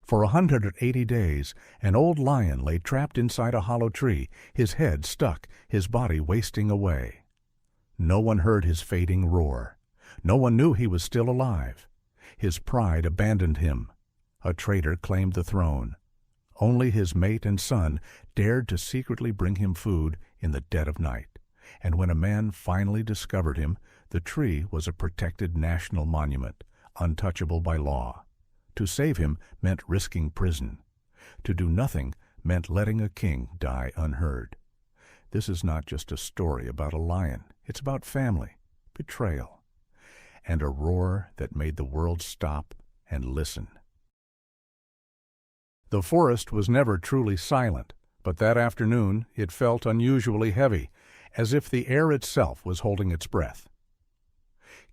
For 180 days, an old lion lay trapped inside a hollow tree, his head stuck, his body wasting away. No one heard his fading roar. No one knew he was still alive. His pride abandoned him. A traitor claimed the throne. Only his mate and son dared to secretly bring him food in the dead of night. And when a man finally discovered him, the tree was a protected national monument, untouchable by law. To save him meant risking prison. To do nothing meant letting a king die unheard. This is not just a story about a lion. It's about family, betrayal, and a roar that made the world stop and listen. The forest was never truly silent, but that afternoon it felt unusually heavy, as if the air itself was holding its breath.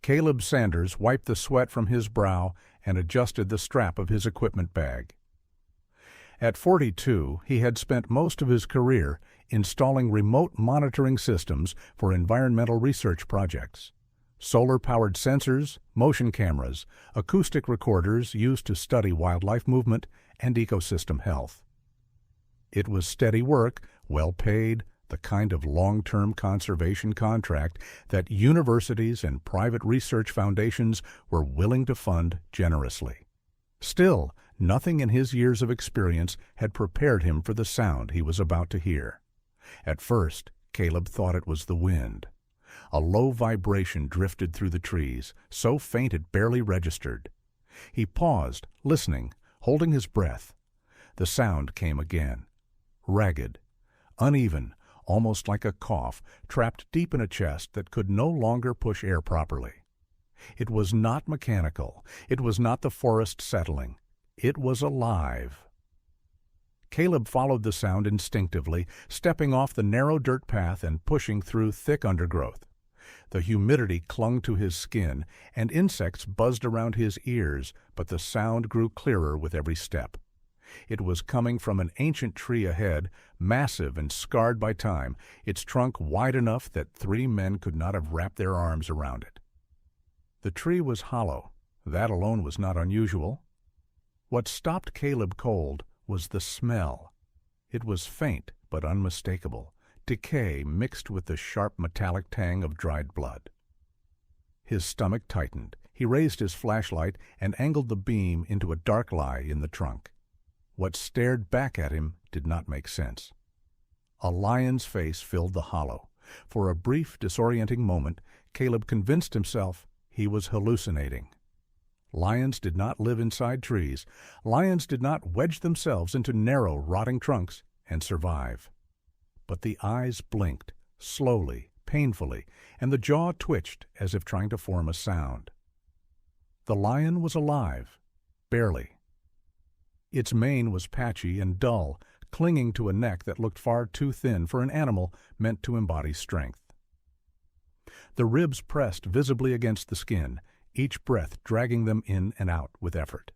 Caleb Sanders wiped the sweat from his brow and adjusted the strap of his equipment bag. At 42, he had spent most of his career installing remote monitoring systems for environmental research projects. Solar-powered sensors, motion cameras, acoustic recorders used to study wildlife movement and ecosystem health. It was steady work, well paid, the kind of long-term conservation contract that universities and private research foundations were willing to fund generously. Still, nothing in his years of experience had prepared him for the sound he was about to hear. At first, Caleb thought it was the wind. A low vibration drifted through the trees, so faint it barely registered. He paused, listening, holding his breath. The sound came again. Ragged, uneven, almost like a cough, trapped deep in a chest that could no longer push air properly. It was not mechanical. It was not the forest settling. It was alive. Caleb followed the sound instinctively, stepping off the narrow dirt path and pushing through thick undergrowth. The humidity clung to his skin, and insects buzzed around his ears, but the sound grew clearer with every step. It was coming from an ancient tree ahead, massive and scarred by time, its trunk wide enough that 3 men could not have wrapped their arms around it. The tree was hollow. That alone was not unusual. What stopped Caleb cold was the smell. It was faint but unmistakable, decay mixed with the sharp metallic tang of dried blood. His stomach tightened. He raised his flashlight and angled the beam into a dark lie in the trunk. What stared back at him did not make sense. A lion's face filled the hollow. For a brief, disorienting moment, Caleb convinced himself he was hallucinating. Lions did not live inside trees. Lions did not wedge themselves into narrow, rotting trunks and survive. But the eyes blinked, slowly, painfully, and the jaw twitched as if trying to form a sound. The lion was alive, barely. Its mane was patchy and dull, clinging to a neck that looked far too thin for an animal meant to embody strength. The ribs pressed visibly against the skin, each breath dragging them in and out with effort.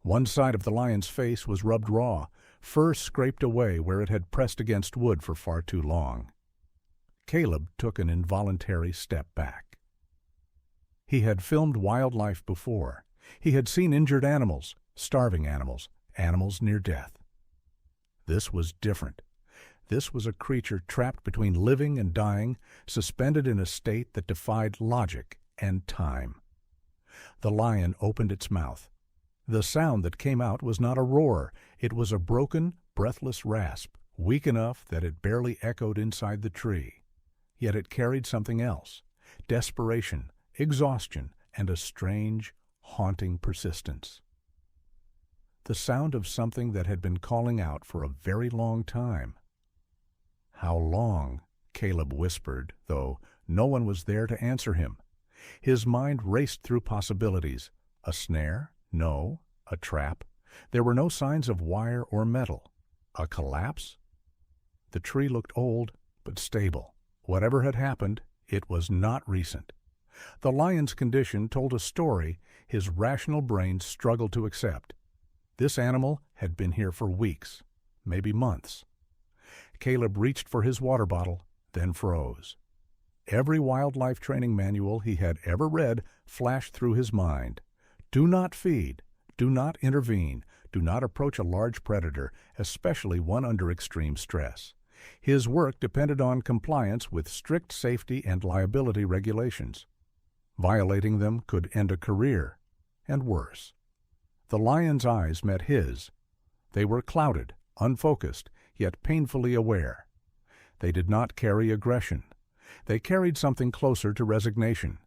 One side of the lion's face was rubbed raw, fur scraped away where it had pressed against wood for far too long. Caleb took an involuntary step back. He had filmed wildlife before. He had seen injured animals, starving animals, animals near death. This was different. This was a creature trapped between living and dying, suspended in a state that defied logic and time. The lion opened its mouth. The sound that came out was not a roar. It was a broken, breathless rasp, weak enough that it barely echoed inside the tree. Yet it carried something else: desperation, exhaustion, and a strange, haunting persistence. The sound of something that had been calling out for a very long time. How long? Caleb whispered, though no one was there to answer him. His mind raced through possibilities. A snare? No. A trap? There were no signs of wire or metal. A collapse? The tree looked old, but stable. Whatever had happened, it was not recent. The lion's condition told a story his rational brain struggled to accept. This animal had been here for weeks, maybe months. Caleb reached for his water bottle, then froze. Every wildlife training manual he had ever read flashed through his mind. Do not feed. Do not intervene. Do not approach a large predator, especially one under extreme stress. His work depended on compliance with strict safety and liability regulations. Violating them could end a career, and worse. The lion's eyes met his. They were clouded, unfocused, yet painfully aware. They did not carry aggression. They carried something closer to resignation,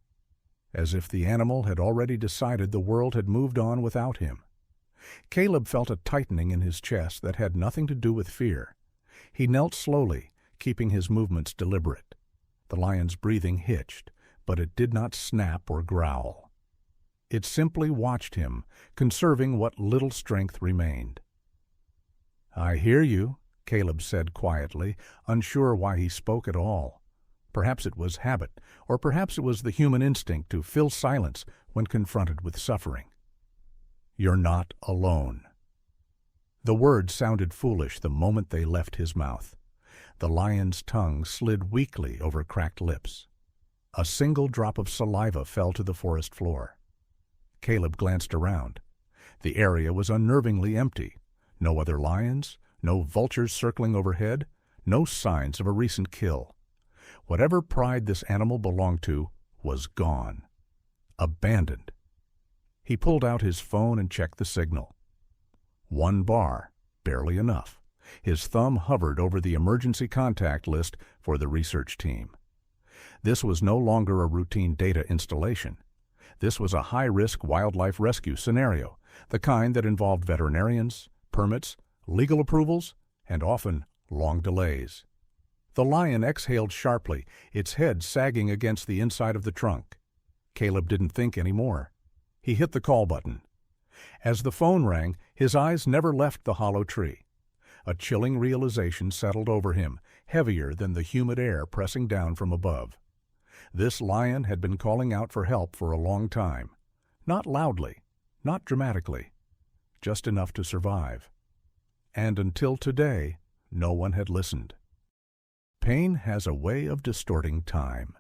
as if the animal had already decided the world had moved on without him. Caleb felt a tightening in his chest that had nothing to do with fear. He knelt slowly, keeping his movements deliberate. The lion's breathing hitched, but it did not snap or growl. It simply watched him, conserving what little strength remained. "I hear you," Caleb said quietly, unsure why he spoke at all. Perhaps it was habit, or perhaps it was the human instinct to fill silence when confronted with suffering. "You're not alone." The words sounded foolish the moment they left his mouth. The lion's tongue slid weakly over cracked lips. A single drop of saliva fell to the forest floor. Caleb glanced around. The area was unnervingly empty. No other lions, no vultures circling overhead, no signs of a recent kill. Whatever pride this animal belonged to was gone. Abandoned. He pulled out his phone and checked the signal. 1 bar, barely enough. His thumb hovered over the emergency contact list for the research team. This was no longer a routine data installation. This was a high-risk wildlife rescue scenario, the kind that involved veterinarians, permits, legal approvals, and often long delays. The lion exhaled sharply, its head sagging against the inside of the trunk. Caleb didn't think anymore. He hit the call button. As the phone rang, his eyes never left the hollow tree. A chilling realization settled over him, heavier than the humid air pressing down from above. This lion had been calling out for help for a long time. Not loudly, not dramatically, just enough to survive. And until today, no one had listened. Pain has a way of distorting time.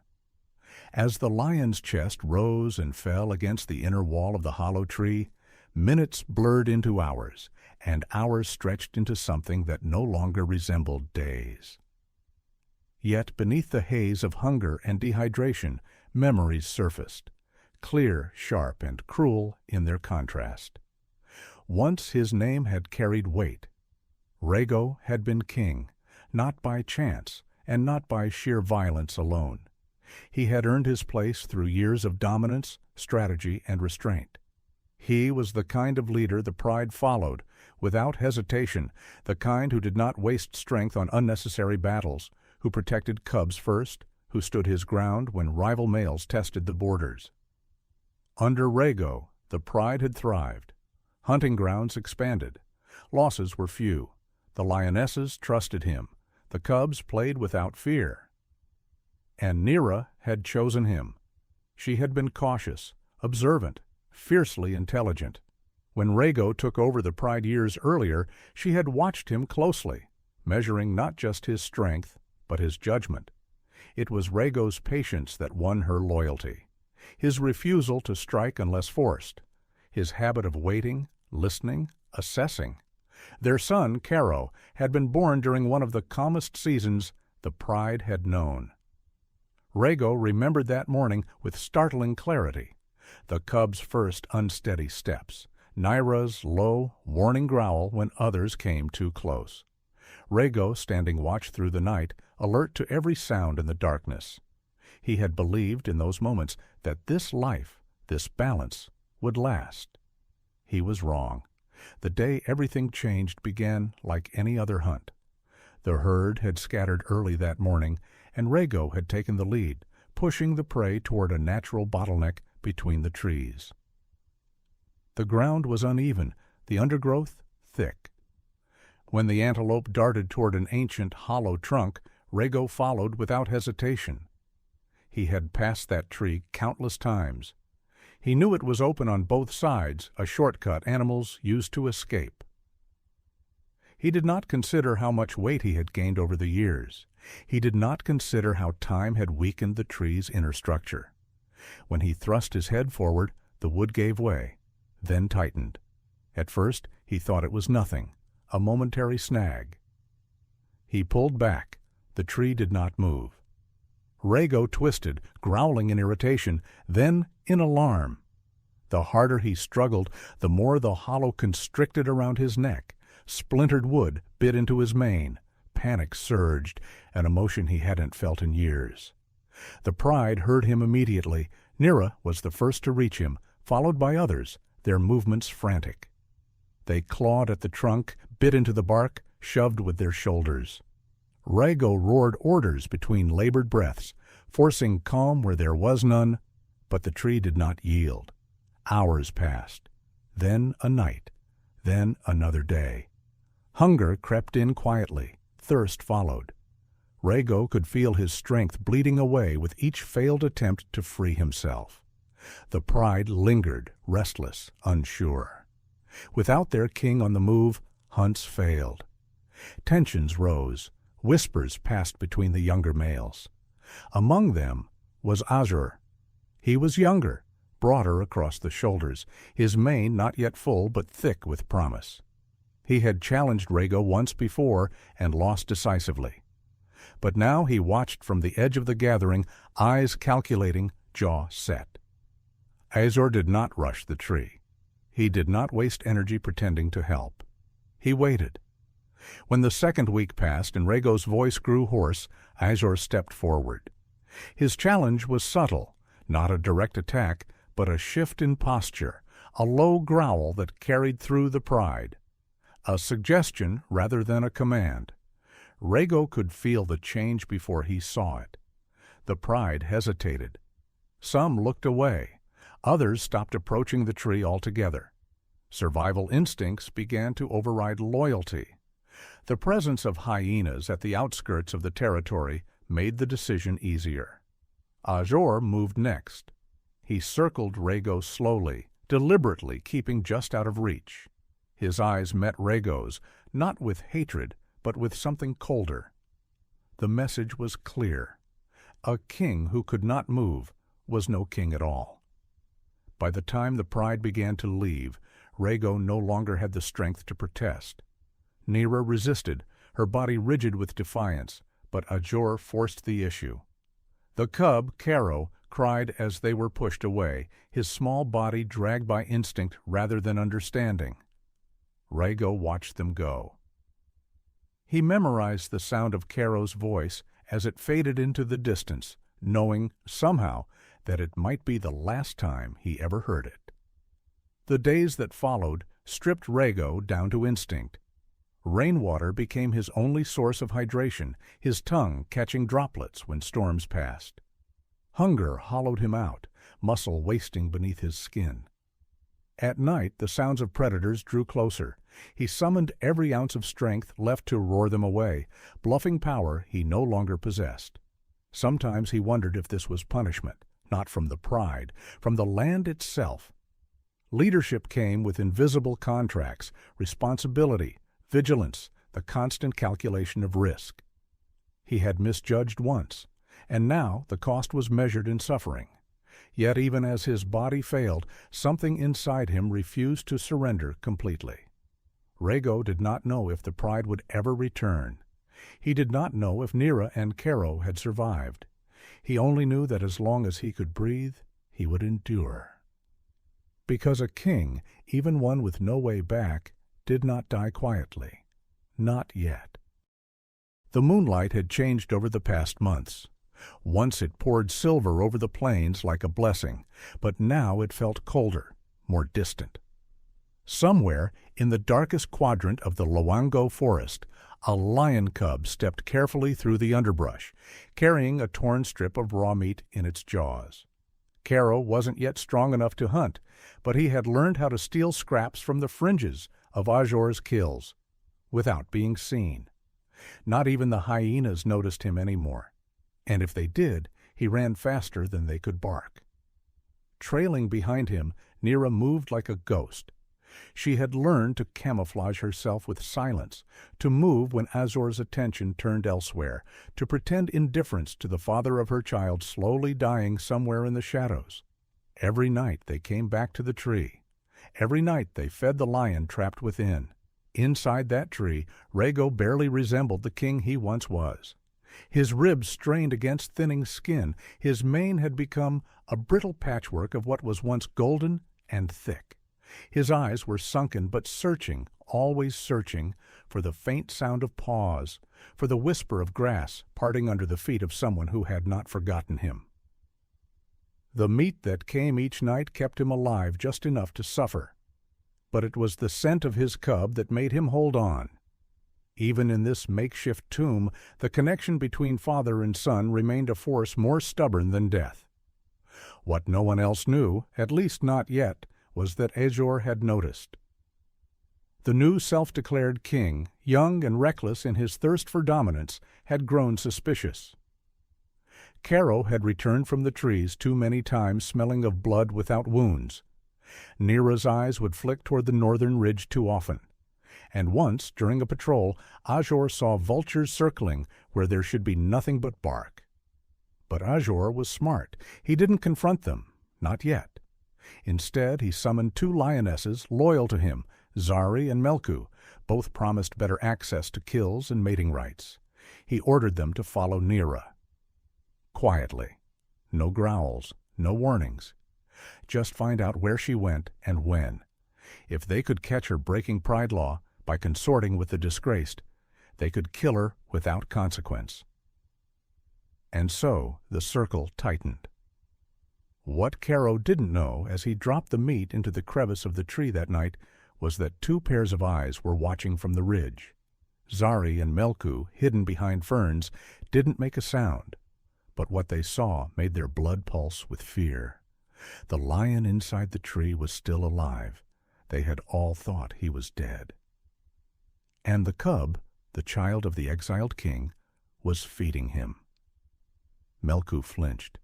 As the lion's chest rose and fell against the inner wall of the hollow tree, minutes blurred into hours, and hours stretched into something that no longer resembled days. Yet beneath the haze of hunger and dehydration, memories surfaced, clear, sharp, and cruel in their contrast. Once his name had carried weight. Rhaego had been king, not by chance, and not by sheer violence alone. He had earned his place through years of dominance, strategy, and restraint. He was the kind of leader the pride followed, without hesitation, the kind who did not waste strength on unnecessary battles, who protected cubs first, who stood his ground when rival males tested the borders. Under Rhaego, the pride had thrived. Hunting grounds expanded. Losses were few. The lionesses trusted him. The cubs played without fear. And Nira had chosen him. She had been cautious, observant, fiercely intelligent. When Rhaego took over the pride years earlier, she had watched him closely, measuring not just his strength, but his judgment. It was Rhaego's patience that won her loyalty. His refusal to strike unless forced. His habit of waiting, listening, assessing. Their son, Caro, had been born during one of the calmest seasons the pride had known. Rhaego remembered that morning with startling clarity. The cub's first unsteady steps, Nyra's low, warning growl when others came too close. Rhaego standing watch through the night, alert to every sound in the darkness. He had believed in those moments that this life, this balance, would last. He was wrong. The day everything changed began like any other hunt. The herd had scattered early that morning, and Rhaego had taken the lead, pushing the prey toward a natural bottleneck between the trees. The ground was uneven, the undergrowth thick. When the antelope darted toward an ancient, hollow trunk, Rhaego followed without hesitation. He had passed that tree countless times. He knew it was open on both sides, a shortcut animals used to escape. He did not consider how much weight he had gained over the years. He did not consider how time had weakened the tree's inner structure. When he thrust his head forward, the wood gave way, then tightened. At first he thought it was nothing, a momentary snag. He pulled back. The tree did not move. Rhaego twisted, growling in irritation, then in alarm. The harder he struggled, the more the hollow constricted around his neck. Splintered wood bit into his mane. Panic surged, an emotion he hadn't felt in years. The pride heard him immediately. Nira was the first to reach him, followed by others, their movements frantic. They clawed at the trunk, bit into the bark, shoved with their shoulders. Rhaego roared orders between labored breaths, forcing calm where there was none, but the tree did not yield. Hours passed, then a night, then another day. Hunger crept in quietly, thirst followed. Rhaego could feel his strength bleeding away with each failed attempt to free himself. The pride lingered, restless, unsure. Without their king on the move, hunts failed. Tensions rose. Whispers passed between the younger males. Among them was Azure. He was younger, broader across the shoulders, his mane not yet full but thick with promise. He had challenged Rhaego once before and lost decisively. But now he watched from the edge of the gathering, eyes calculating, jaw set. Azure did not rush the tree. He did not waste energy pretending to help. He waited. When the second week passed and Rhaego's voice grew hoarse, Azure stepped forward. His challenge was subtle, not a direct attack, but a shift in posture, a low growl that carried through the pride. A suggestion rather than a command. Rhaego could feel the change before he saw it. The pride hesitated. Some looked away. Others stopped approaching the tree altogether. Survival instincts began to override loyalty. The presence of hyenas at the outskirts of the territory made the decision easier. Azure moved next. He circled Rhaego slowly, deliberately keeping just out of reach. His eyes met Rhaego's, not with hatred, but with something colder. The message was clear. A king who could not move was no king at all. By the time the pride began to leave, Rhaego no longer had the strength to protest. Nira resisted, her body rigid with defiance, but Azure forced the issue. The cub, Caro, cried as they were pushed away, his small body dragged by instinct rather than understanding. Rhaego watched them go. He memorized the sound of Caro's voice as it faded into the distance, knowing, somehow, that it might be the last time he ever heard it. The days that followed stripped Rhaego down to instinct. Rainwater became his only source of hydration, his tongue catching droplets when storms passed. Hunger hollowed him out, muscle wasting beneath his skin. At night, the sounds of predators drew closer. He summoned every ounce of strength left to roar them away, bluffing power he no longer possessed. Sometimes he wondered if this was punishment, not from the pride, from the land itself. Leadership came with invisible contracts, responsibility, vigilance, the constant calculation of risk. He had misjudged once, and now the cost was measured in suffering. Yet even as his body failed, something inside him refused to surrender completely. Rhaego did not know if the pride would ever return. He did not know if Nira and Caro had survived. He only knew that as long as he could breathe, he would endure. Because a king, even one with no way back, did not die quietly. Not yet. The moonlight had changed over the past months. Once it poured silver over the plains like a blessing, but now it felt colder, more distant. Somewhere, in the darkest quadrant of the Loango forest, a lion cub stepped carefully through the underbrush, carrying a torn strip of raw meat in its jaws. Caro wasn't yet strong enough to hunt, but he had learned how to steal scraps from the fringes of Azure's kills, without being seen. Not even the hyenas noticed him anymore, and if they did, he ran faster than they could bark. Trailing behind him, Nira moved like a ghost. She had learned to camouflage herself with silence, to move when Azure's attention turned elsewhere, to pretend indifference to the father of her child slowly dying somewhere in the shadows. Every night they came back to the tree. Every night they fed the lion trapped within. Inside that tree, Rhaego barely resembled the king he once was. His ribs strained against thinning skin. His mane had become a brittle patchwork of what was once golden and thick. His eyes were sunken but searching, always searching, for the faint sound of paws, for the whisper of grass parting under the feet of someone who had not forgotten him. The meat that came each night kept him alive just enough to suffer, but it was the scent of his cub that made him hold on. Even in this makeshift tomb, the connection between father and son remained a force more stubborn than death. What no one else knew, at least not yet, was that Azor had noticed. The new self-declared king, young and reckless in his thirst for dominance, had grown suspicious. Caro had returned from the trees too many times smelling of blood without wounds. Nira's eyes would flick toward the northern ridge too often. And once, during a patrol, Azor saw vultures circling where there should be nothing but bark. But Azor was smart. He didn't confront them, not yet. Instead, he summoned 2 lionesses loyal to him, Zari and Melku. Both promised better access to kills and mating rights. He ordered them to follow Nira. Quietly. No growls, no warnings. Just find out where she went and when. If they could catch her breaking pride law by consorting with the disgraced, they could kill her without consequence. And so the circle tightened. What Caro didn't know as he dropped the meat into the crevice of the tree that night was that 2 pairs of eyes were watching from the ridge. Zari and Melku, hidden behind ferns, didn't make a sound, but what they saw made their blood pulse with fear. The lion inside the tree was still alive. They had all thought he was dead. And the cub, the child of the exiled king, was feeding him. Melku flinched.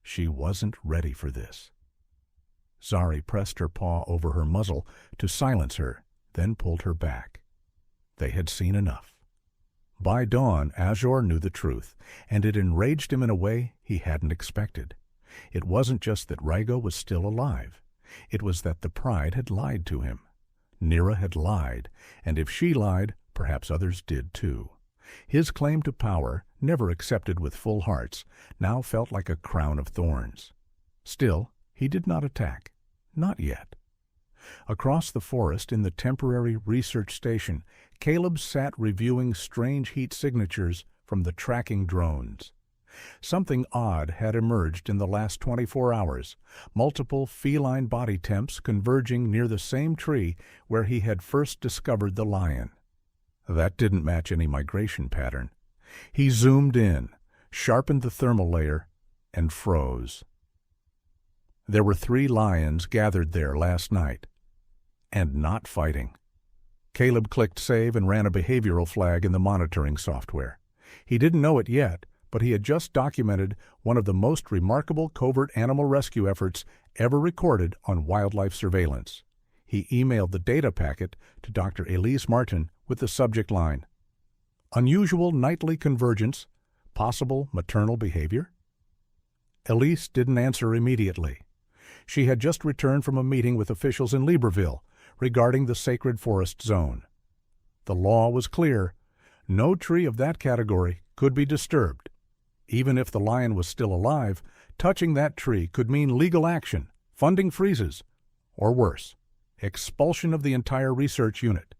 She wasn't ready for this. Zari pressed her paw over her muzzle to silence her, then pulled her back. They had seen enough. By dawn, Azor knew the truth, and it enraged him in a way he hadn't expected. It wasn't just that Rhaego was still alive. It was that the pride had lied to him. Nira had lied, and if she lied, perhaps others did too. His claim to power, never accepted with full hearts, now felt like a crown of thorns. Still, he did not attack. Not yet. Across the forest in the temporary research station, Caleb sat reviewing strange heat signatures from the tracking drones. Something odd had emerged in the last 24 hours, multiple feline body temps converging near the same tree where he had first discovered the lion. That didn't match any migration pattern. He zoomed in, sharpened the thermal layer, and froze. There were 3 lions gathered there last night, and not fighting. Caleb clicked save and ran a behavioral flag in the monitoring software. He didn't know it yet, but he had just documented one of the most remarkable covert animal rescue efforts ever recorded on wildlife surveillance. He emailed the data packet to Dr. Elise Martin with the subject line, "Unusual nightly convergence, possible maternal behavior?" Elise didn't answer immediately. She had just returned from a meeting with officials in Libreville regarding the sacred forest zone. The law was clear. No tree of that category could be disturbed. Even if the lion was still alive, touching that tree could mean legal action, funding freezes, or worse, expulsion of the entire research unit.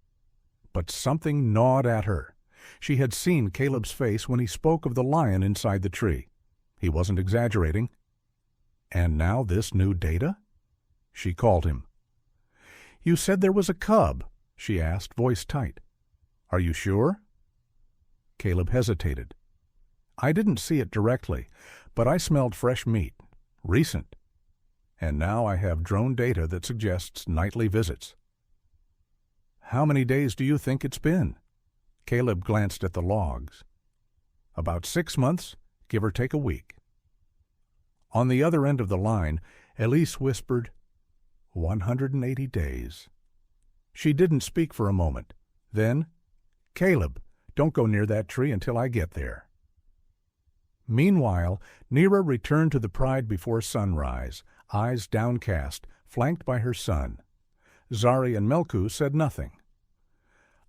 But something gnawed at her. She had seen Caleb's face when he spoke of the lion inside the tree. He wasn't exaggerating. And now this new data? She called him. "You said there was a cub," she asked, voice tight. "Are you sure?" Caleb hesitated. "I didn't see it directly, but I smelled fresh meat. Recent. And now I have drone data that suggests nightly visits." "How many days do you think it's been?" Caleb glanced at the logs. "About 6 months, give or take a week." On the other end of the line, Elise whispered, 180 days. She didn't speak for a moment. Then, "Caleb, don't go near that tree until I get there." Meanwhile, Nira returned to the pride before sunrise, eyes downcast, flanked by her son. Zari and Melku said nothing.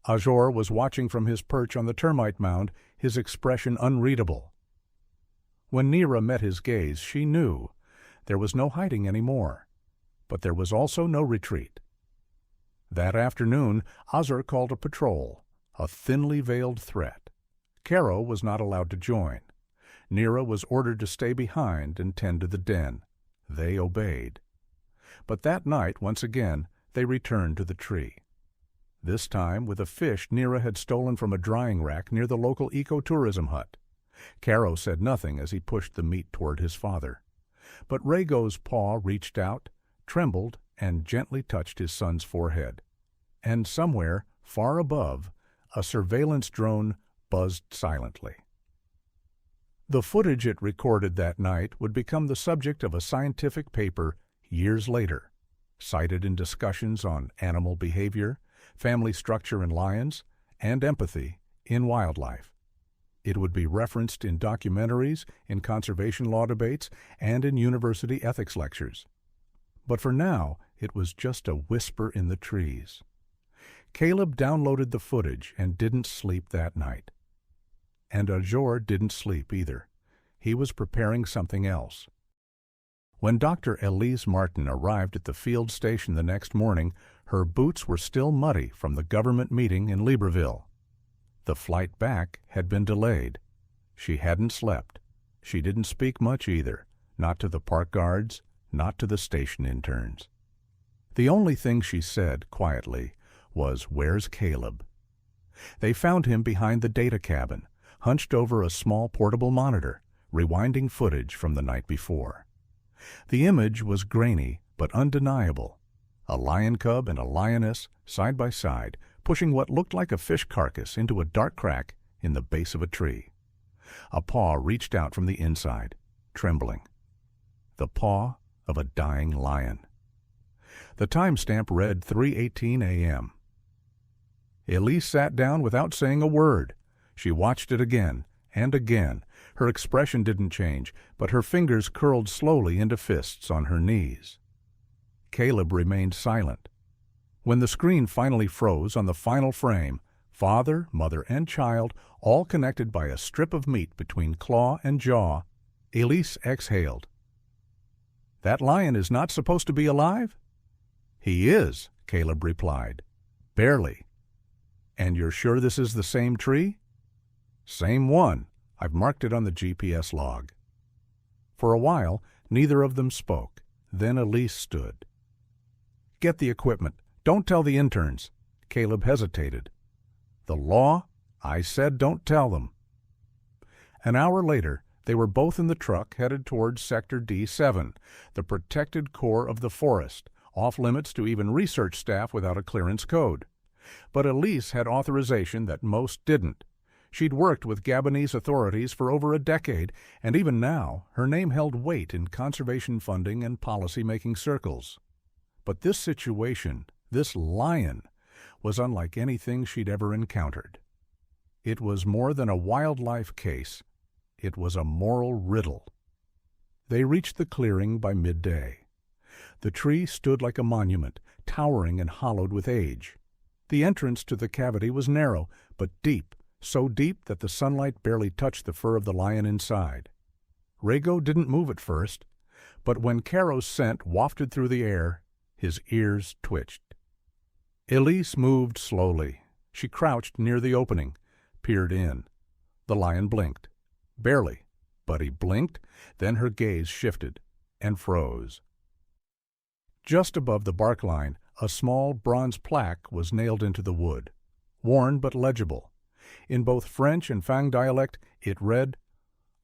Azor was watching from his perch on the termite mound, his expression unreadable. When Nira met his gaze, she knew there was no hiding any more, but there was also no retreat. That afternoon, Azor called a patrol, a thinly veiled threat. Caro was not allowed to join. Nira was ordered to stay behind and tend to the den. They obeyed. But that night, once again, they returned to the tree. This time with a fish Nira had stolen from a drying rack near the local ecotourism hut. Caro said nothing as he pushed the meat toward his father. But Rhaego's paw reached out, trembled, and gently touched his son's forehead. And somewhere, far above, a surveillance drone buzzed silently. The footage it recorded that night would become the subject of a scientific paper years later, cited in discussions on animal behavior, family structure in lions, and empathy in wildlife. It would be referenced in documentaries, in conservation law debates, and in university ethics lectures. But for now, it was just a whisper in the trees. Caleb downloaded the footage and didn't sleep that night. And Azor didn't sleep either. He was preparing something else. When Dr. Elise Martin arrived at the field station the next morning, her boots were still muddy from the government meeting in Libreville. The flight back had been delayed. She hadn't slept. She didn't speak much either, not to the park guards, not to the station interns. The only thing she said, quietly, was, "Where's Caleb?" They found him behind the data cabin, hunched over a small portable monitor, rewinding footage from the night before. The image was grainy but undeniable. A lion cub and a lioness, side by side, pushing what looked like a fish carcass into a dark crack in the base of a tree. A paw reached out from the inside, trembling. The paw of a dying lion. The timestamp read 3:18 a.m. Elise sat down without saying a word. She watched it again and again. Her expression didn't change, but her fingers curled slowly into fists on her knees. Caleb remained silent. When the screen finally froze on the final frame, father, mother, and child, all connected by a strip of meat between claw and jaw, Elise exhaled. "That lion is not supposed to be alive?" "He is," Caleb replied. "Barely." "And you're sure this is the same tree?" "Same one. I've marked it on the GPS log." For a while, neither of them spoke. Then Elise stood. "Get the equipment. Don't tell the interns." Caleb hesitated. "The law? I said don't tell them." An hour later, they were both in the truck headed towards Sector D7, the protected core of the forest, off limits to even research staff without a clearance code. But Elise had authorization that most didn't. She'd worked with Gabonese authorities for over a decade, and even now her name held weight in conservation funding and policy-making circles. But this situation, this lion, was unlike anything she'd ever encountered. It was more than a wildlife case. It was a moral riddle. They reached the clearing by midday. The tree stood like a monument, towering and hollowed with age. The entrance to the cavity was narrow, but deep, so deep that the sunlight barely touched the fur of the lion inside. Rhaego didn't move at first, but when Caro's scent wafted through the air, his ears twitched. Elise moved slowly. She crouched near the opening, peered in. The lion blinked. Barely, but he blinked, then her gaze shifted and froze. Just above the bark line, a small bronze plaque was nailed into the wood, worn but legible. In both French and Fang dialect, it read,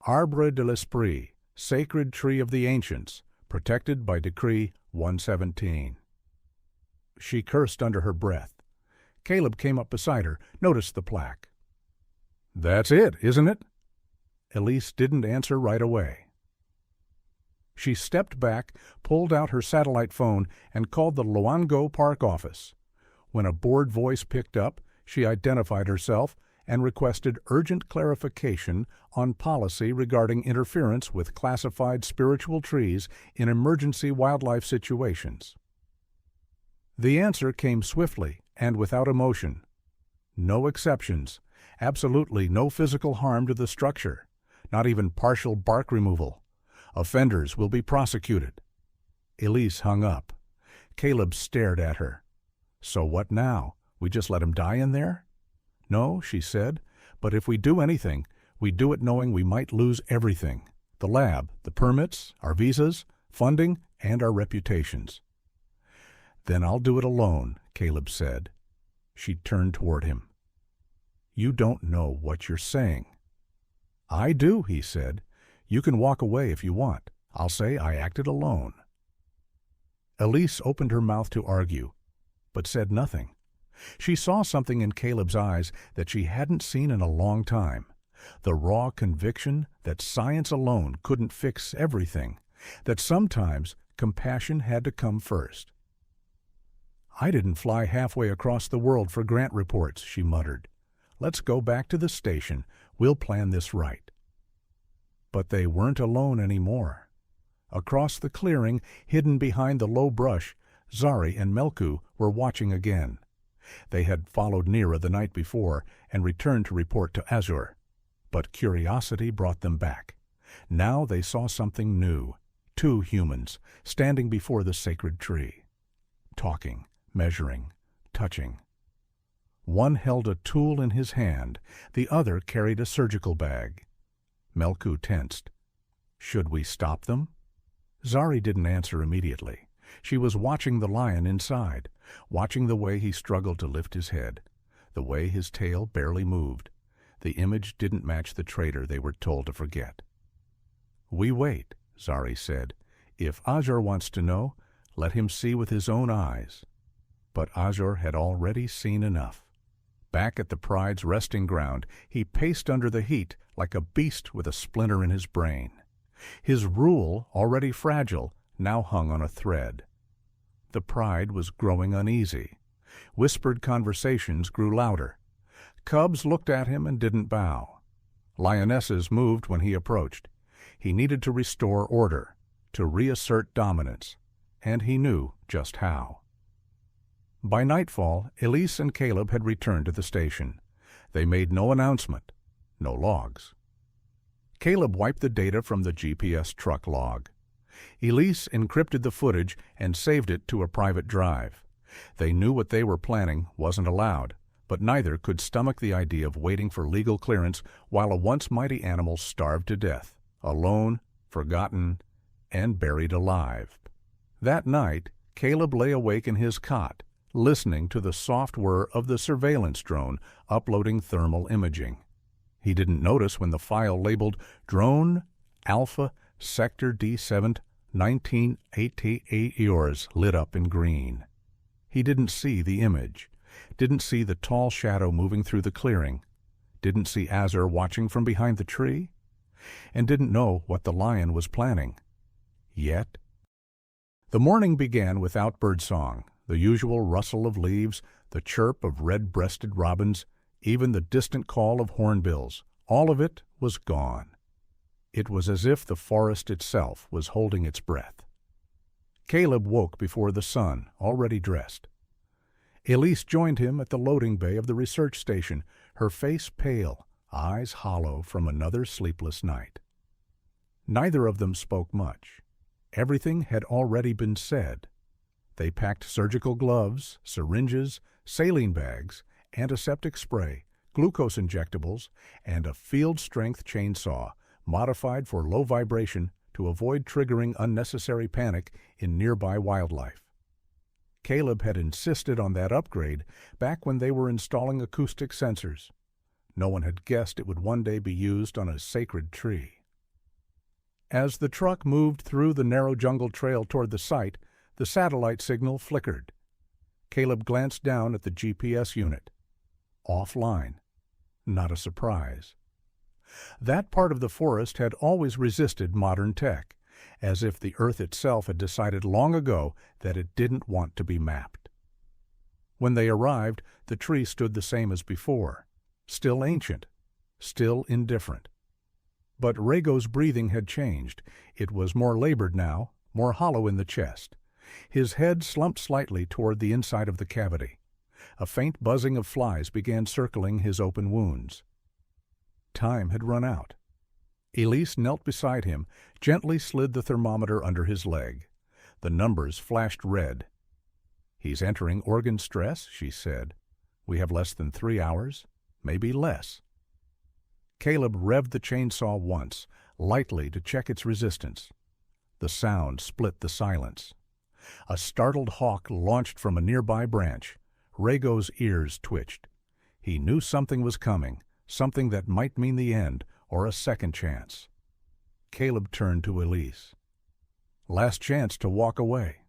"Arbre de l'Esprit, Sacred Tree of the Ancients, protected by Decree 117. She cursed under her breath. Caleb came up beside her, noticed the plaque. "That's it, isn't it?" Elise didn't answer right away. She stepped back, pulled out her satellite phone, and called the Loango Park office. When a bored voice picked up, she identified herself and requested urgent clarification on policy regarding interference with classified spiritual trees in emergency wildlife situations. The answer came swiftly and without emotion. No exceptions, absolutely no physical harm to the structure, not even partial bark removal. Offenders will be prosecuted. Elise hung up. Caleb stared at her. So what now? We just let him die in there? No, she said, but if we do anything, we do it knowing we might lose everything. The lab, the permits, our visas, funding, and our reputations. Then I'll do it alone, Caleb said. She turned toward him. You don't know what you're saying. I do, he said. You can walk away if you want. I'll say I acted alone. Elise opened her mouth to argue, but said nothing. She saw something in Caleb's eyes that she hadn't seen in a long time. The raw conviction that science alone couldn't fix everything, that sometimes compassion had to come first. I didn't fly halfway across the world for grant reports, she muttered. Let's go back to the station. We'll plan this right. But they weren't alone anymore. Across the clearing, hidden behind the low brush, Zari and Melku were watching again. They had followed Nira the night before and returned to report to Azur. But curiosity brought them back. Now they saw something new. 2 humans standing before the sacred tree. Talking, measuring, touching. One held a tool in his hand, the other carried a surgical bag. Melku tensed. Should we stop them? Zari didn't answer immediately. She was watching the lion inside, watching the way he struggled to lift his head, the way his tail barely moved. The image didn't match the traitor they were told to forget. We wait, Zari said. If Azur wants to know, let him see with his own eyes. But Azur had already seen enough. Back at the Pride's resting ground, he paced under the heat like a beast with a splinter in his brain. His rule, already fragile, now hung on a thread. The Pride was growing uneasy. Whispered conversations grew louder. Cubs looked at him and didn't bow. Lionesses moved when he approached. He needed to restore order, to reassert dominance, and he knew just how. By nightfall, Elise and Caleb had returned to the station. They made no announcement, no logs. Caleb wiped the data from the GPS truck log. Elise encrypted the footage and saved it to a private drive. They knew what they were planning wasn't allowed, but neither could stomach the idea of waiting for legal clearance while a once mighty animal starved to death, alone, forgotten, and buried alive. That night, Caleb lay awake in his cot, listening to the soft whir of the surveillance drone uploading thermal imaging. He didn't notice when the file labeled Drone Alpha Sector D7 1988 yours lit up in green. He didn't see the image, didn't see the tall shadow moving through the clearing, didn't see Azur watching from behind the tree, and didn't know what the lion was planning. Yet. The morning began without birdsong, the usual rustle of leaves, the chirp of red-breasted robins, even the distant call of hornbills. All of it was gone. It was as if the forest itself was holding its breath. Caleb woke before the sun, already dressed. Elise joined him at the loading bay of the research station, her face pale, eyes hollow from another sleepless night. Neither of them spoke much. Everything had already been said. They packed surgical gloves, syringes, saline bags, antiseptic spray, glucose injectables, and a field-strength chainsaw, modified for low vibration to avoid triggering unnecessary panic in nearby wildlife. Caleb had insisted on that upgrade back when they were installing acoustic sensors. No one had guessed it would one day be used on a sacred tree. As the truck moved through the narrow jungle trail toward the site, the satellite signal flickered. Caleb glanced down at the GPS unit. Offline. Not a surprise. That part of the forest had always resisted modern tech, as if the Earth itself had decided long ago that it didn't want to be mapped. When they arrived, the tree stood the same as before, still ancient, still indifferent. But Rhaego's breathing had changed. It was more labored now, more hollow in the chest. His head slumped slightly toward the inside of the cavity. A faint buzzing of flies began circling his open wounds. Time had run out. Elise knelt beside him, gently slid the thermometer under his leg. The numbers flashed red. "He's entering organ stress," she said. "We have less than 3 hours, maybe less." Caleb revved the chainsaw once, lightly to check its resistance. The sound split the silence. A startled hawk launched from a nearby branch. Rago's ears twitched. He knew something was coming, something that might mean the end or a second chance. Caleb turned to Elise. "Last chance to walk away."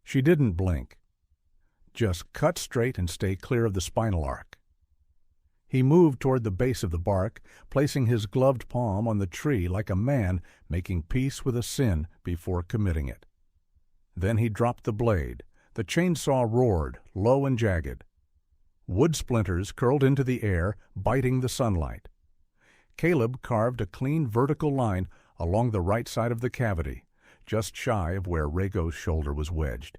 She didn't blink. "Just cut straight and stay clear of the spinal arc." He moved toward the base of the bark, placing his gloved palm on the tree like a man making peace with a sin before committing it. Then he dropped the blade. The chainsaw roared, low and jagged. Wood splinters curled into the air, biting the sunlight. Caleb carved a clean vertical line along the right side of the cavity, just shy of where Rago's shoulder was wedged.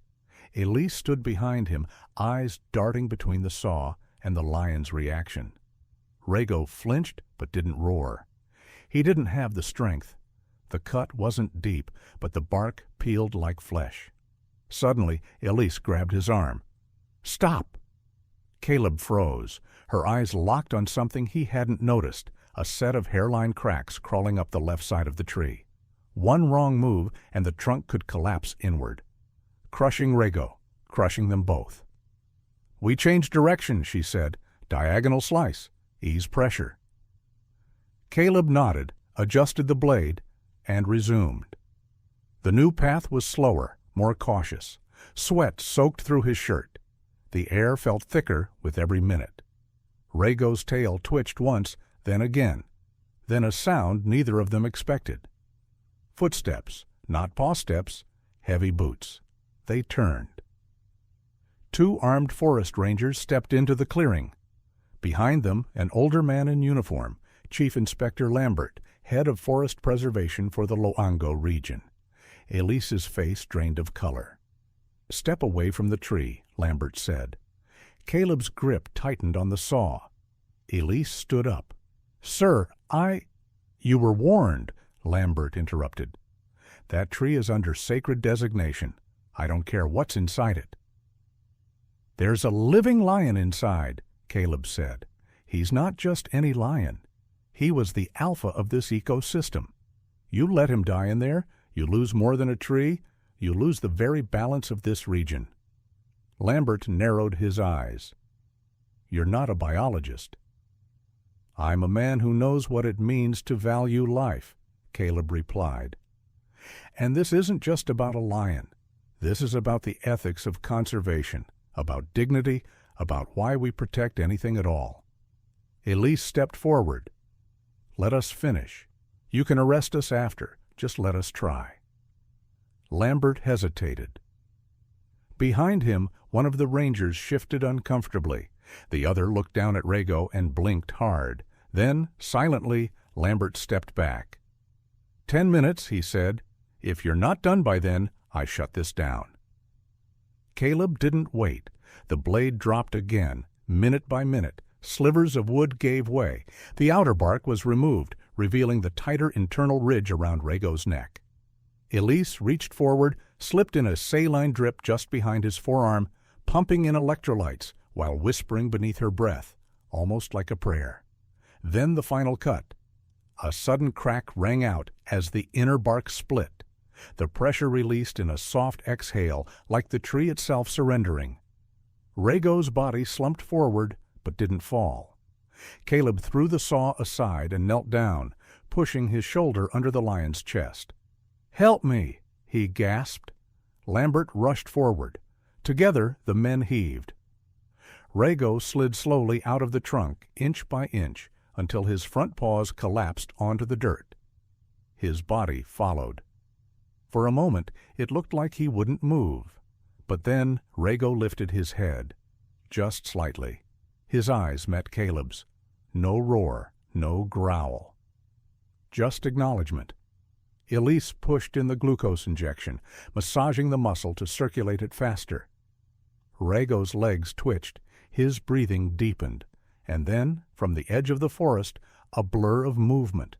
Elise stood behind him, eyes darting between the saw and the lion's reaction. Rago flinched but didn't roar. He didn't have the strength. The cut wasn't deep, but the bark peeled like flesh. Suddenly, Elise grabbed his arm. "Stop!" Caleb froze, her eyes locked on something he hadn't noticed, a set of hairline cracks crawling up the left side of the tree. One wrong move and the trunk could collapse inward. Crushing Rago, crushing them both. "We changed direction," she said. "Diagonal slice. Ease pressure." Caleb nodded, adjusted the blade, and resumed. The new path was slower, more cautious. Sweat soaked through his shirt. The air felt thicker with every minute. Rago's tail twitched once, then again. Then a sound neither of them expected. Footsteps, not paw steps, heavy boots. They turned. 2 armed forest rangers stepped into the clearing. Behind them, an older man in uniform, Chief Inspector Lambert, head of forest preservation for the Loango region. Elise's face drained of color. "Step away from the tree," Lambert said. Caleb's grip tightened on the saw. Elise stood up. "Sir, You were warned," Lambert interrupted. "That tree is under sacred designation. I don't care what's inside it." "There's a living lion inside," Caleb said. "He's not just any lion. He was the alpha of this ecosystem. You let him die in there, you lose more than a tree, you lose the very balance of this region." Lambert narrowed his eyes. "You're not a biologist." "I'm a man who knows what it means to value life," Caleb replied. "And this isn't just about a lion. This is about the ethics of conservation, about dignity, about why we protect anything at all." Elise stepped forward. "Let us finish. You can arrest us after. Just let us try." Lambert hesitated. Behind him, one of the rangers shifted uncomfortably. The other looked down at Rago and blinked hard. Then, silently, Lambert stepped back. 10 minutes, he said. "If you're not done by then, I shut this down." Caleb didn't wait. The blade dropped again, minute by minute. Slivers of wood gave way. The outer bark was removed, revealing the tighter internal ridge around Rago's neck. Elise reached forward, slipped in a saline drip just behind his forearm, pumping in electrolytes while whispering beneath her breath, almost like a prayer. Then the final cut. A sudden crack rang out as the inner bark split. The pressure released in a soft exhale, like the tree itself surrendering. Rago's body slumped forward, but didn't fall. Caleb threw the saw aside and knelt down, pushing his shoulder under the lion's chest. "Help me!" he gasped. Lambert rushed forward. Together the men heaved. Rago slid slowly out of the trunk, inch by inch, until his front paws collapsed onto the dirt. His body followed. For a moment it looked like he wouldn't move. But then Rago lifted his head, just slightly. His eyes met Caleb's. No roar, no growl. Just acknowledgement. Elise pushed in the glucose injection, massaging the muscle to circulate it faster. Rhaego's legs twitched, his breathing deepened, and then, from the edge of the forest, a blur of movement.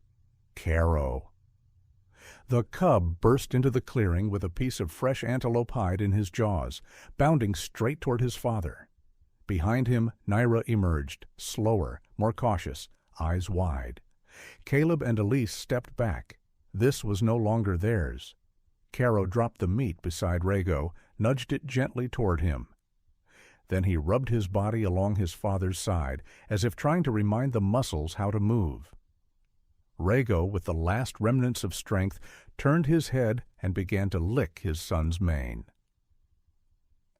Caro. The cub burst into the clearing with a piece of fresh antelope hide in his jaws, bounding straight toward his father. Behind him, Nyra emerged, slower, more cautious, eyes wide. Caleb and Elise stepped back. This was no longer theirs. Caro dropped the meat beside Rhaego, nudged it gently toward him. Then he rubbed his body along his father's side, as if trying to remind the muscles how to move. Rhaego, with the last remnants of strength, turned his head and began to lick his son's mane.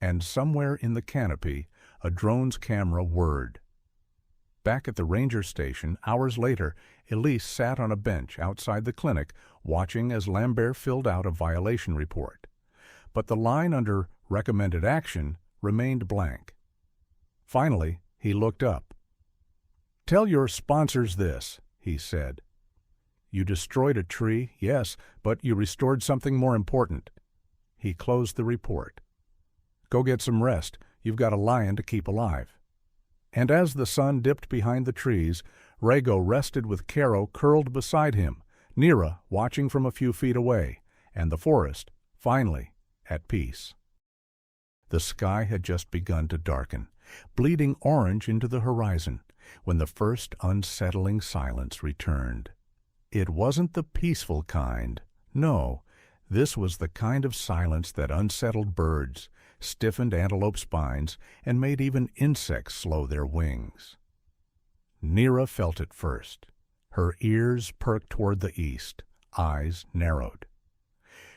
And somewhere in the canopy, a drone's camera whirred. Back at the ranger station, hours later, Elise sat on a bench outside the clinic, watching as Lambert filled out a violation report. But the line under recommended action remained blank. Finally, he looked up. "Tell your sponsors this," he said. "You destroyed a tree, yes, but you restored something more important." He closed the report. "Go get some rest. You've got a lion to keep alive." And as the sun dipped behind the trees, Rhaego rested with Caro curled beside him, Nyra watching from a few feet away, and the forest, finally, at peace. The sky had just begun to darken, bleeding orange into the horizon, when the first unsettling silence returned. It wasn't the peaceful kind. No, this was the kind of silence that unsettled birds, stiffened antelope spines, and made even insects slow their wings. Nyra felt it first. Her ears perked toward the east, eyes narrowed.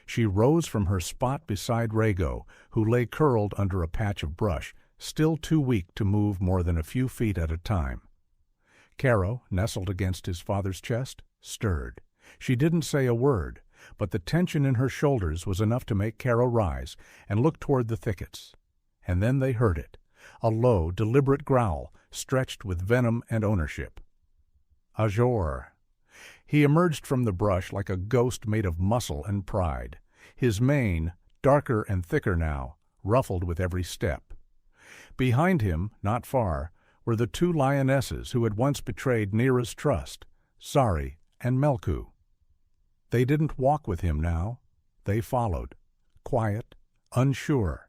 She rose from her spot beside Rhaego, who lay curled under a patch of brush, still too weak to move more than a few feet at a time. Caro, nestled against his father's chest, stirred. She didn't say a word, but the tension in her shoulders was enough to make Caro rise and look toward the thickets. And then they heard it, a low, deliberate growl, stretched with venom and ownership. Azor. He emerged from the brush like a ghost made of muscle and pride, his mane, darker and thicker now, ruffled with every step. Behind him, not far, were the two lionesses who had once betrayed Nyra's trust, Zari and Melku. They didn't walk with him now. They followed, quiet, unsure.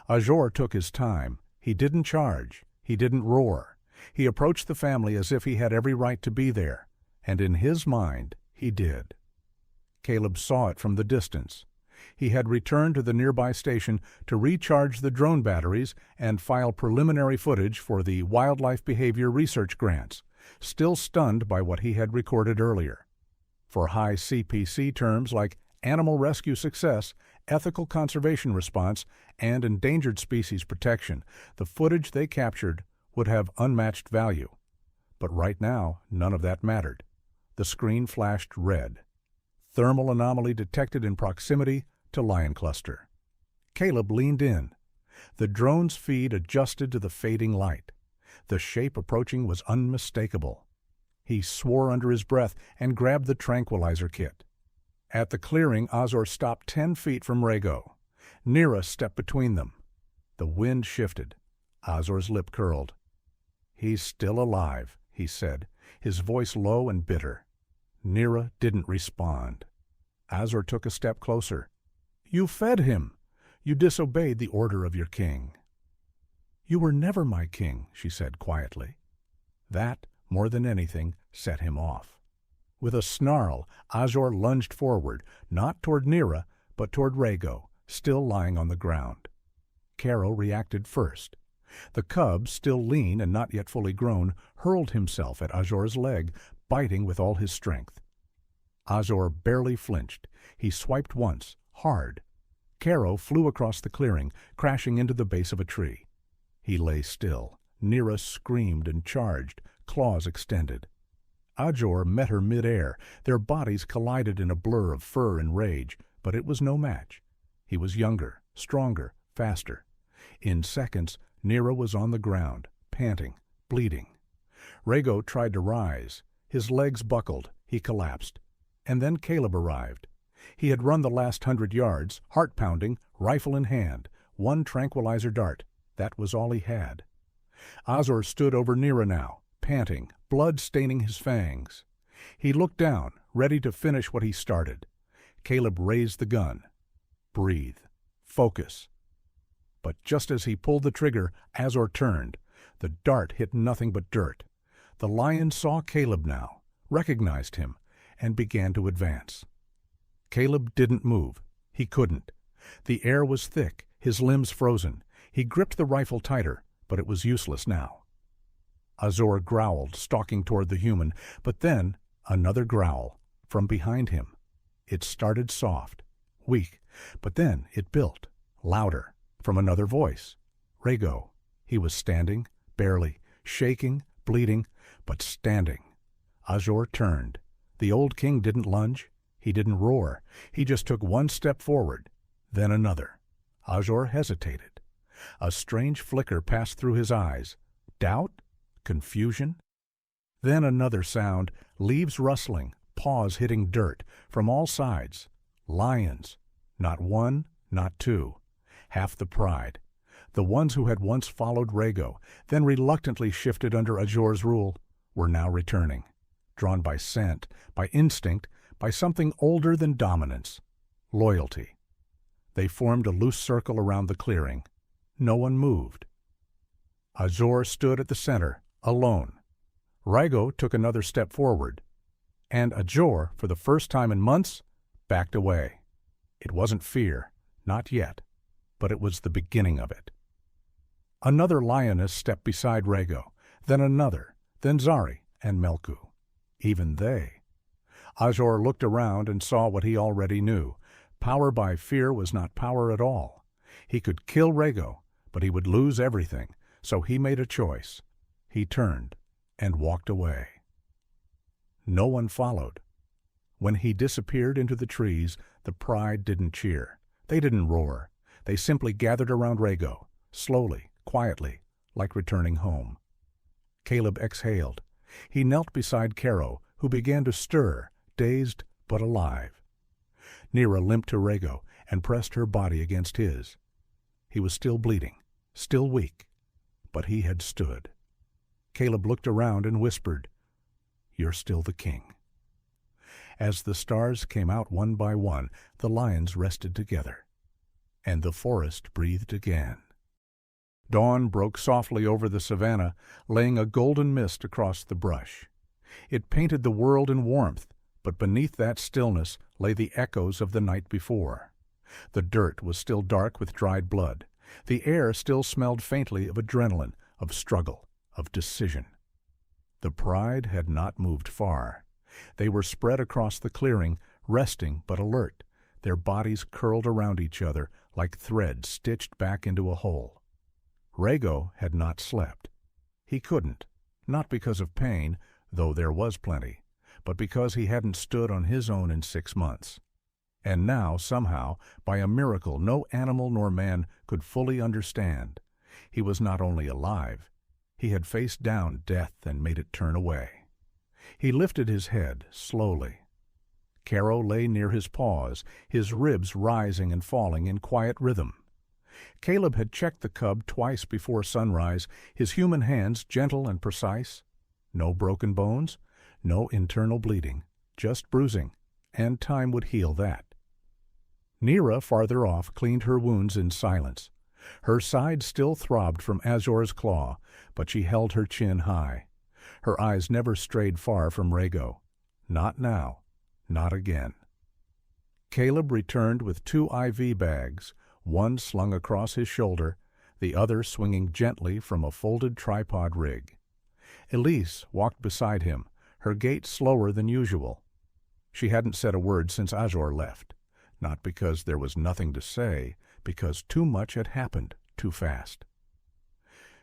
Azor took his time. He didn't charge. He didn't roar. He approached the family as if he had every right to be there, and in his mind he did. Caleb saw it from the distance. He had returned to the nearby station to recharge the drone batteries and file preliminary footage for the wildlife behavior research grants, still stunned by what he had recorded earlier. For high CPC terms like animal rescue success, ethical conservation response, and endangered species protection, the footage they captured would have unmatched value. But right now, none of that mattered. The screen flashed red. Thermal anomaly detected in proximity to lion cluster. Caleb leaned in. The drone's feed adjusted to the fading light. The shape approaching was unmistakable. He swore under his breath and grabbed the tranquilizer kit. At the clearing, Azor stopped 10 feet from Rhaego. Nyra stepped between them. The wind shifted. Azor's lip curled. "He's still alive," he said, his voice low and bitter. Nyra didn't respond. Azor took a step closer. "You fed him. You disobeyed the order of your king." "You were never my king," she said quietly. That, more than anything, set him off. With a snarl, Azor lunged forward, not toward Nyra, but toward Rhaego, still lying on the ground. Caro reacted first. The cub, still lean and not yet fully grown, hurled himself at Azor's leg, biting with all his strength. Azor barely flinched. He swiped once, hard. Caro flew across the clearing, crashing into the base of a tree. He lay still. Nyra screamed and charged, claws extended. Azor met her mid-air. Their bodies collided in a blur of fur and rage, but it was no match. He was younger, stronger, faster. In seconds, Nyra was on the ground, panting, bleeding. Rhaego tried to rise. His legs buckled. He collapsed. And then Caleb arrived, He had run the last 100 yards, heart-pounding, rifle in hand, one tranquilizer dart. That was all he had. Azor stood over Nira now, panting, blood staining his fangs. He looked down, ready to finish what he started. Caleb raised the gun. Breathe. Focus. But just as he pulled the trigger, Azor turned. The dart hit nothing but dirt. The lion saw Caleb now, recognized him, and began to advance. Caleb didn't move. He couldn't. The air was thick, his limbs frozen. He gripped the rifle tighter, but it was useless now. Azor growled, stalking toward the human, but then another growl from behind him. It started soft, weak, but then it built, louder, from another voice. Rhaego. He was standing, barely, shaking, bleeding, but standing. Azor turned. The old king didn't lunge. He didn't roar. He just took one step forward, then another. Azor hesitated. A strange flicker passed through his eyes. Doubt? Confusion? Then another sound, leaves rustling, paws hitting dirt, from all sides. Lions. Not one, not two. Half the pride. The ones who had once followed Rhaego, then reluctantly shifted under Azor's rule, were now returning, drawn by scent, by instinct, by something older than dominance, loyalty. They formed a loose circle around the clearing. No one moved. Azor stood at the center, alone. Rhaego took another step forward, and Azor, for the first time in months, backed away. It wasn't fear, not yet, but it was the beginning of it. Another lioness stepped beside Rhaego, then another, then Zari and Melku. Even they. Azor looked around and saw what he already knew. Power by fear was not power at all. He could kill Rhaego, but he would lose everything, so he made a choice. He turned and walked away. No one followed. When he disappeared into the trees, the pride didn't cheer. They didn't roar. They simply gathered around Rhaego, slowly, quietly, like returning home. Caleb exhaled. He knelt beside Caro, who began to stir, dazed but alive. Nira limped to Rhaego and pressed her body against his. He was still bleeding, still weak, but he had stood. Caleb looked around and whispered, "You're still the king." As the stars came out one by one, the lions rested together, and the forest breathed again. Dawn broke softly over the savannah, laying a golden mist across the brush. It painted the world in warmth, but beneath that stillness lay the echoes of the night before. The dirt was still dark with dried blood. The air still smelled faintly of adrenaline, of struggle, of decision. The pride had not moved far. They were spread across the clearing, resting but alert, their bodies curled around each other like threads stitched back into a hole. Rhaego had not slept. He couldn't, not because of pain, though there was plenty, but because he hadn't stood on his own in 6 months. And now, somehow, by a miracle no animal nor man could fully understand, he was not only alive, he had faced down death and made it turn away. He lifted his head slowly. Caro lay near his paws, his ribs rising and falling in quiet rhythm. Caleb had checked the cub twice before sunrise, his human hands gentle and precise. No broken bones, no internal bleeding, just bruising, and time would heal that. Nira, farther off, cleaned her wounds in silence. Her side still throbbed from Azor's claw, but she held her chin high. Her eyes never strayed far from Rhaego. Not now, not again. Caleb returned with 2 IV bags, one slung across his shoulder, the other swinging gently from a folded tripod rig. Elise walked beside him, her gait slower than usual. She hadn't said a word since Azor left, not because there was nothing to say, because too much had happened too fast.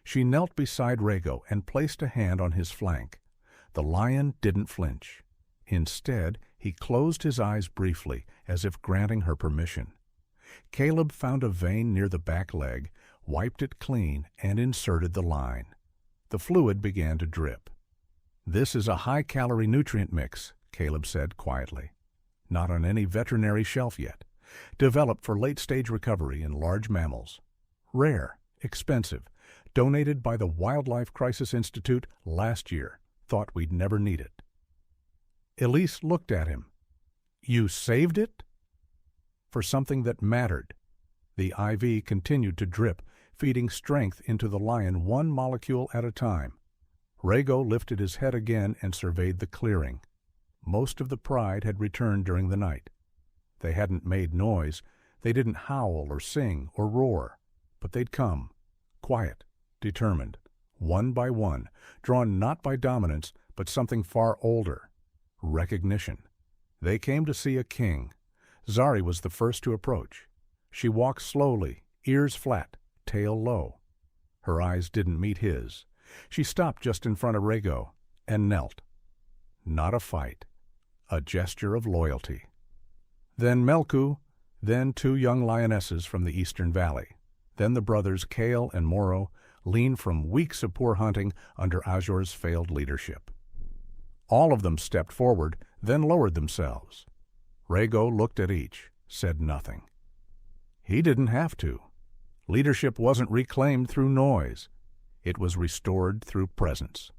She knelt beside Rhaego and placed a hand on his flank. The lion didn't flinch. Instead, he closed his eyes briefly, as if granting her permission. Caleb found a vein near the back leg, wiped it clean, and inserted the line. The fluid began to drip. "This is a high-calorie nutrient mix," Caleb said quietly. not on any veterinary shelf yet, developed for late-stage recovery in large mammals. Rare, expensive, donated by the Wildlife Crisis Institute last year. Thought we'd never need it. Elise looked at him. You saved it? For something that mattered. The IV continued to drip, feeding strength into the lion one molecule at a time. Rego lifted his head again and surveyed the clearing. Most of the pride had returned during the night. They hadn't made noise, they didn't howl or sing or roar, but they'd come, quiet, determined, one by one, drawn not by dominance, but something far older, recognition. They came to see a king. Zari was the first to approach. She walked slowly, ears flat, tail low. Her eyes didn't meet his. She stopped just in front of Rego and knelt. Not a fight, a gesture of loyalty. Then Melku, then two young lionesses from the Eastern Valley. Then the brothers Kale and Moro, lean from weeks of poor hunting under Azur's failed leadership. All of them stepped forward, then lowered themselves. Rego looked at each, said nothing. He didn't have to. Leadership wasn't reclaimed through noise. It was restored through presence.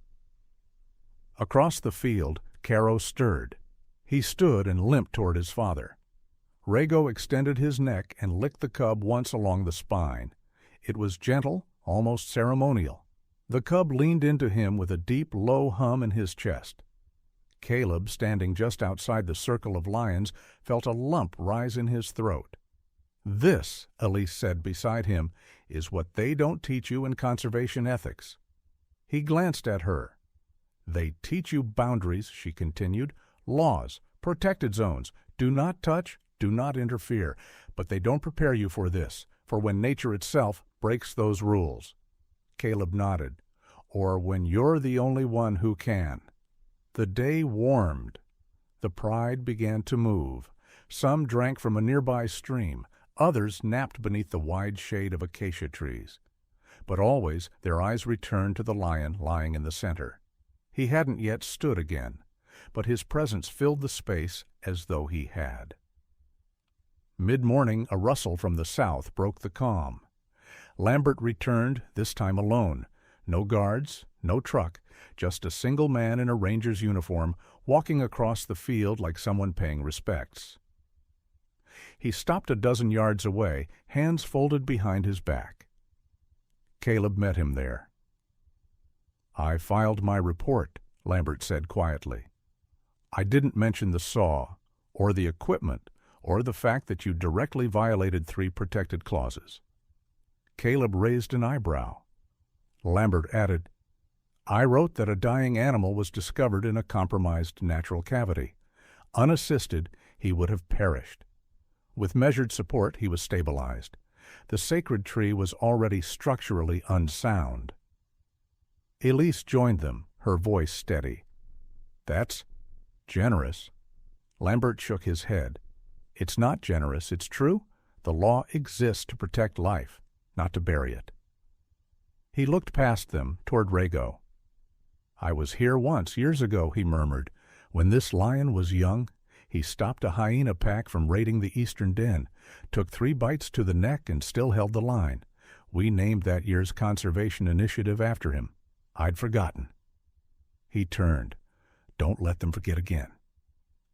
Across the field, Caro stirred. He stood and limped toward his father. Rego extended his neck and licked the cub once along the spine. It was gentle, almost ceremonial. The cub leaned into him with a deep, low hum in his chest. Caleb, standing just outside the circle of lions, felt a lump rise in his throat. This, Elise said beside him, is what they don't teach you in conservation ethics. He glanced at her. They teach you boundaries, she continued, laws, protected zones, do not touch, do not interfere, but they don't prepare you for this, for when nature itself breaks those rules. Caleb nodded. Or when you're the only one who can. The day warmed. The pride began to move. Some drank from a nearby stream. Others napped beneath the wide shade of acacia trees. But always their eyes returned to the lion lying in the center. He hadn't yet stood again, but his presence filled the space as though he had. Mid-morning, a rustle from the south broke the calm. Lambert returned, this time alone. No guards, no truck, just a single man in a ranger's uniform walking across the field like someone paying respects. He stopped a dozen yards away, hands folded behind his back. Caleb met him there. I filed my report, Lambert said quietly. I didn't mention the saw, or the equipment, or the fact that you directly violated 3 protected clauses. Caleb raised an eyebrow. Lambert added, I wrote that a dying animal was discovered in a compromised natural cavity. Unassisted, he would have perished. With measured support, he was stabilized. The sacred tree was already structurally unsound. Elise joined them, her voice steady. That's generous. Lambert shook his head. It's not generous, it's true. The law exists to protect life, not to bury it. He looked past them, toward Rego. I was here once, years ago, he murmured. When this lion was young, he stopped a hyena pack from raiding the eastern den, took 3 bites to the neck and still held the line. We named that year's conservation initiative after him. I'd forgotten. He turned. Don't let them forget again.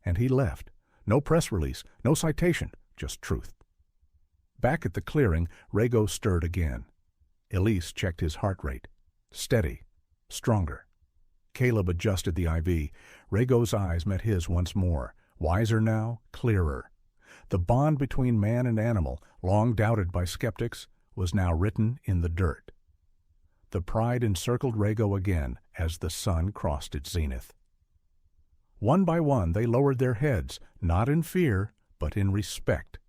And he left. No press release, no citation, just truth. Back at the clearing, Rego stirred again. Elise checked his heart rate. Steady. Stronger. Caleb adjusted the IV. Rego's eyes met his once more. Wiser now, clearer. The bond between man and animal, long doubted by skeptics, was now written in the dirt. The pride encircled Rego again as the sun crossed its zenith. One by one they lowered their heads, not in fear, but in respect.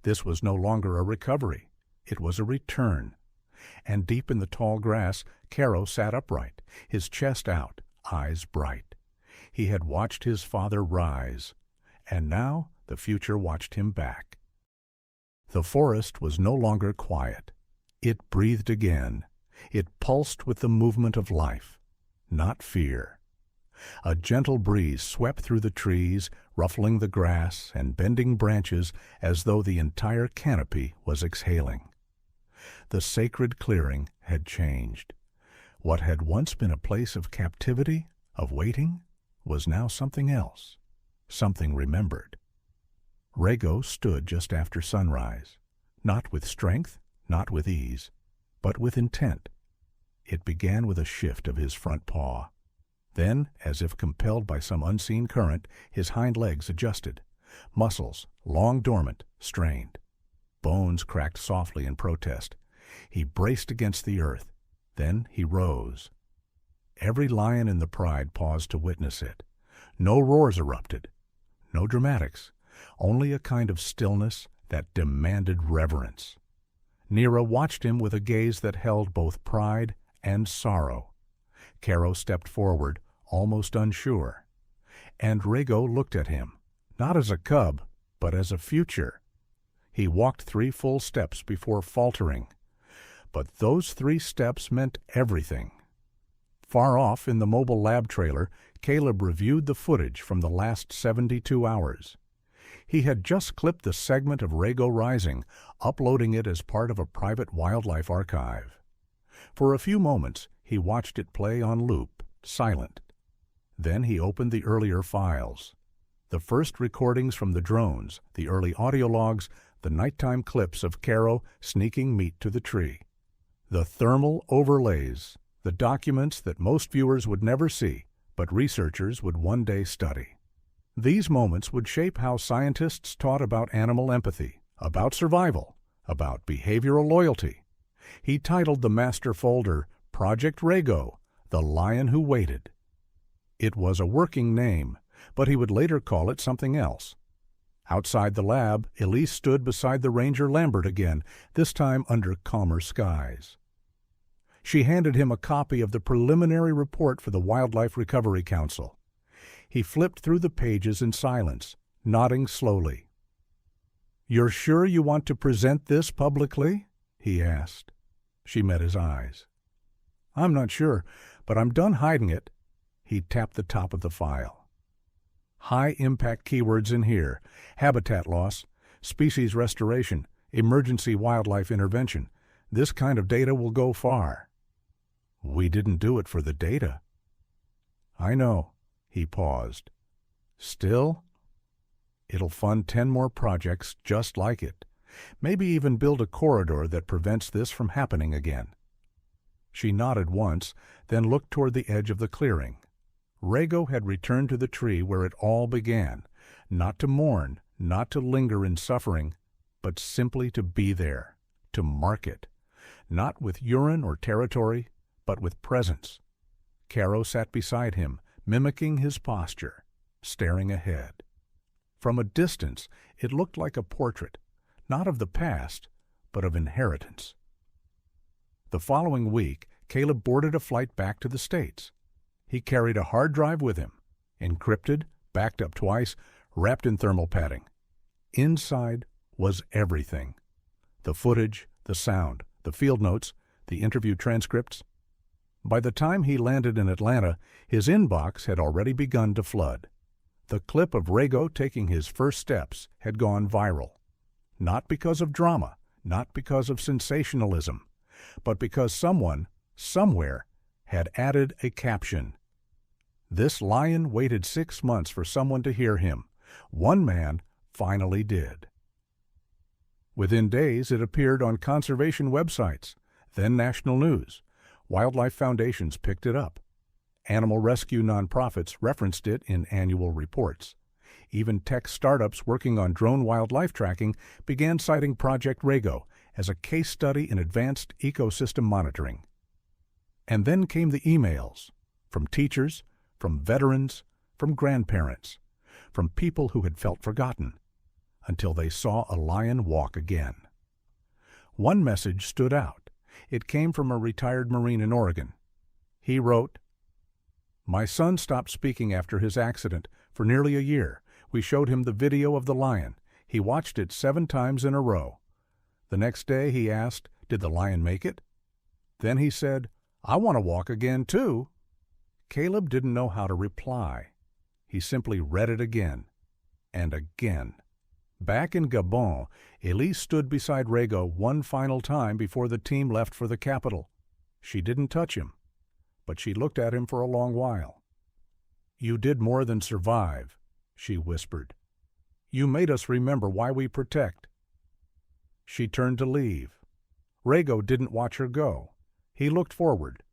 This was no longer a recovery. It was a return. And deep in the tall grass, Caro sat upright, his chest out, eyes bright. He had watched his father rise, and now the future watched him back. The forest was no longer quiet. It breathed again. It pulsed with the movement of life, not fear. A gentle breeze swept through the trees, ruffling the grass and bending branches as though the entire canopy was exhaling. The sacred clearing had changed. What had once been a place of captivity, of waiting, was now something else, something remembered. Rego stood just after sunrise, not with strength, not with ease, but with intent. It began with a shift of his front paw. Then, as if compelled by some unseen current, his hind legs adjusted. Muscles, long dormant, strained. Bones cracked softly in protest. He braced against the earth. Then he rose. Every lion in the pride paused to witness it. No roars erupted, no dramatics, only a kind of stillness that demanded reverence. Nera watched him with a gaze that held both pride and sorrow. Caro stepped forward, almost unsure. And Rego looked at him, not as a cub, but as a future. He walked 3 full steps before faltering. But those 3 steps meant everything. Far off in the mobile lab trailer, Caleb reviewed the footage from the last 72 hours. He had just clipped the segment of Rego rising, uploading it as part of a private wildlife archive. For a few moments, he watched it play on loop, silent. Then he opened the earlier files. The first recordings from the drones, the early audio logs, the nighttime clips of Caro sneaking meat to the tree. The thermal overlays, the documents that most viewers would never see, but researchers would one day study. These moments would shape how scientists taught about animal empathy, about survival, about behavioral loyalty. He titled the master folder Project Rego, The Lion Who Waited. It was a working name, but he would later call it something else. Outside the lab, Elise stood beside the ranger Lambert again, this time under calmer skies. She handed him a copy of the preliminary report for the Wildlife Recovery Council. He flipped through the pages in silence, nodding slowly. "You're sure you want to present this publicly?" he asked. She met his eyes. "I'm not sure, but I'm done hiding it." He tapped the top of the file. "High-impact keywords in here: habitat loss, species restoration, emergency wildlife intervention. This kind of data will go far." "We didn't do it for the data." "I know." He paused. "Still, it'll fund 10 more projects just like it. Maybe even build a corridor that prevents this from happening again." She nodded once, then looked toward the edge of the clearing. Rego had returned to the tree where it all began, not to mourn, not to linger in suffering, but simply to be there, to mark it, not with urine or territory, but with presence. Caro sat beside him, mimicking his posture, staring ahead. From a distance, it looked like a portrait, not of the past, but of inheritance. The following week, Caleb boarded a flight back to the States. He carried a hard drive with him, encrypted, backed up twice, wrapped in thermal padding. Inside was everything: the footage, the sound, the field notes, the interview transcripts. By the time he landed in Atlanta, his inbox had already begun to flood. The clip of Rego taking his first steps had gone viral. Not because of drama, not because of sensationalism, but because someone, somewhere, had added a caption. This lion waited 6 months for someone to hear him. One man finally did. Within days, it appeared on conservation websites, then national news. Wildlife foundations picked it up. Animal rescue nonprofits referenced it in annual reports. Even tech startups working on drone wildlife tracking began citing Project Rego as a case study in advanced ecosystem monitoring. And then came the emails, from teachers, from veterans, from grandparents, from people who had felt forgotten, until they saw a lion walk again. One message stood out. It came from a retired Marine in Oregon. He wrote, "My son stopped speaking after his accident for nearly a year. We showed him the video of the lion. He watched it 7 times in a row. The next day he asked, 'Did the lion make it?' Then he said, 'I want to walk again too.' Caleb didn't know how to reply. He simply read it again and again. Back in Gabon, Elise stood beside Rego one final time before the team left for the capital. She didn't touch him, but she looked at him for a long while. "You did more than survive," she whispered. "You made us remember why we protect." She turned to leave. Rego didn't watch her go. He looked forward.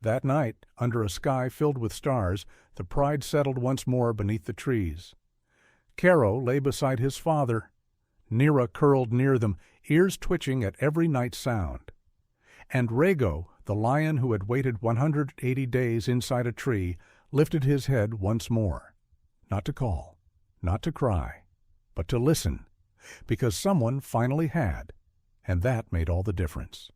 That night, under a sky filled with stars, the Pride settled once more beneath the trees. Caro lay beside his father. Nera curled near them, ears twitching at every night sound. And Rego, the lion who had waited 180 days inside a tree, lifted his head once more. Not to call, not to cry, but to listen, because someone finally had, and that made all the difference.